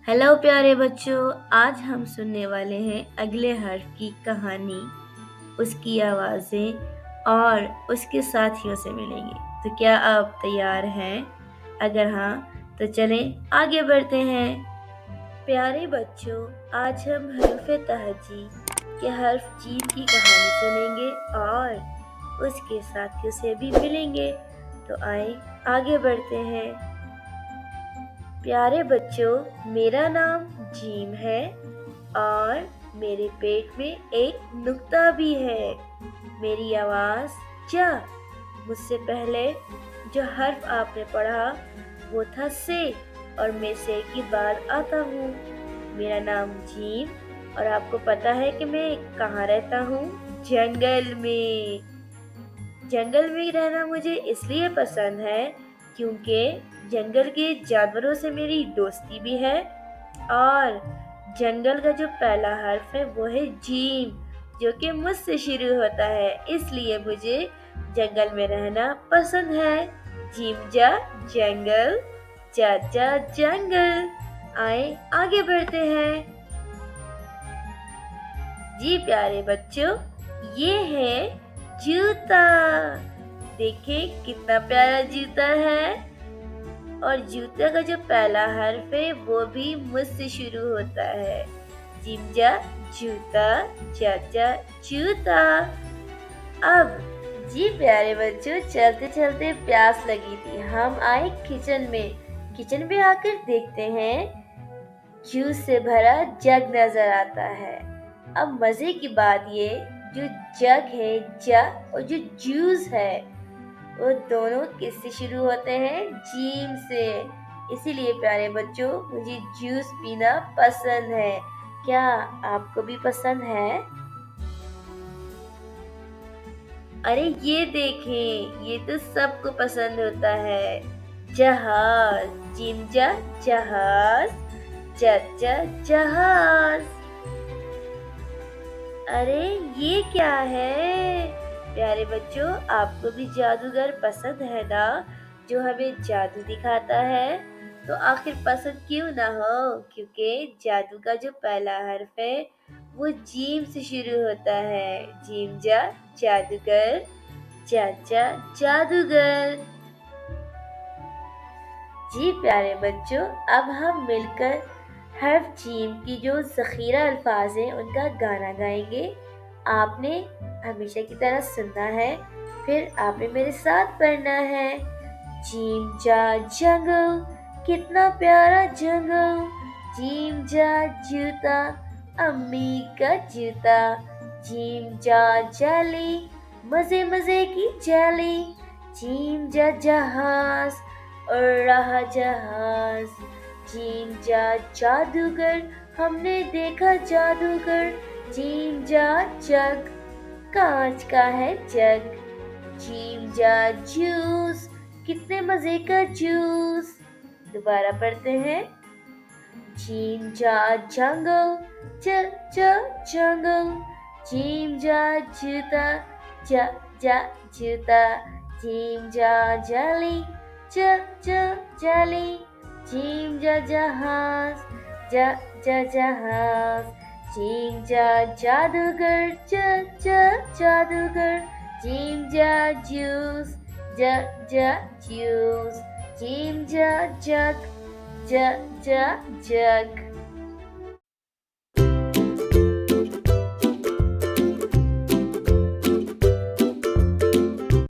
Hello प्यारे बच्चों। आज हम सुनने वाले हैं अगले हर्फ की कहानी, उसकी आवाज़ें और उसके साथियों से मिलेंगे। तो क्या आप तैयार हैं? अगर हाँ तो चलें आगे बढ़ते हैं। प्यारे बच्चों, आज हम हरूफ तहजी के हर्फ जीम की कहानी सुनेंगे और उसके साथियों से भी मिलेंगे। तो आए आगे बढ़ते हैं। प्यारे बच्चों, मेरा नाम जीम है और मेरे पेट में एक नुक्ता भी है। मेरी आवाज़ ज। मुझसे पहले जो हर्फ आपने पढ़ा वो था से, और मैं से के बाद आता हूँ। मेरा नाम जीम, और आपको पता है कि मैं कहाँ रहता हूँ? जंगल में। जंगल में रहना मुझे इसलिए पसंद है क्योंकि जंगल के जानवरों से मेरी दोस्ती भी है। और जंगल का जो पहला हर्फ है वो है जीम, जो कि मुझसे शुरू होता है, इसलिए मुझे जंगल में रहना पसंद है। जीम जा जंगल, जा जा जंगल। आए आगे बढ़ते हैं। जी प्यारे बच्चों, ये है जूता। देखिए कितना प्यारा जूता है। और जूते का जो पहला हर्फ है वो भी मुझसे शुरू होता है। जिमजा जूता, चाचा जूता। अब जी प्यारे बच्चों, चलते चलते प्यास लगी थी। हम आए किचन में। किचन में आकर देखते हैं जूस से भरा जग नजर आता है। अब मजे की बात ये, जो जग है और जो जूस है वो दोनों किससे शुरू होते हैं? जीम से। इसीलिए प्यारे बच्चों, मुझे जूस पीना पसंद है। क्या आपको भी पसंद है? अरे ये देखें, ये तो सबको पसंद होता है। जहाज। जिमजा जहाज, चाचा जहाज। अरे ये क्या है? प्यारे बच्चों, आपको भी जादूगर पसंद है ना, जो हमें जादू दिखाता है? तो आखिर पसंद क्यों ना हो, क्योंकि जादू का जो पहला हर्फ है वो जीम से शुरू होता है। जीम जा जादूगर, चाचा जादूगर। जी प्यारे बच्चों, अब हम मिलकर हर्फ जीम की जो ज़ख़ीरा अल्फाज हैं उनका गाना गाएंगे। आपने हमेशा की तरह सुनना है, फिर आपने मेरे साथ पढ़ना है। जीम जा जंगल, कितना प्यारा जंगल। जीम जा जूता, अम्मी का जूता। जीम जा जाली, मजे मजे की जाली। जीम जा जहाज, और रहा जहाज। जीम जा जादूगर, हमने देखा जादूगर। जीम जा जग, कांच का है जग। जीम जा जूस, कितने मजे का जूस। दोबारा पढ़ते हैं। जीम जा जंगल, चल चल जंगल। जीम जा जूता, जा जा जूता। जीम जा जाली, जा जा जाली। जीम जा जहाज, जा जा जहाज। जीम जा जादूगर, जा जा जादूगर। जीम जा जूस, जा जा जूस। जीम जा जग, जा जा जग।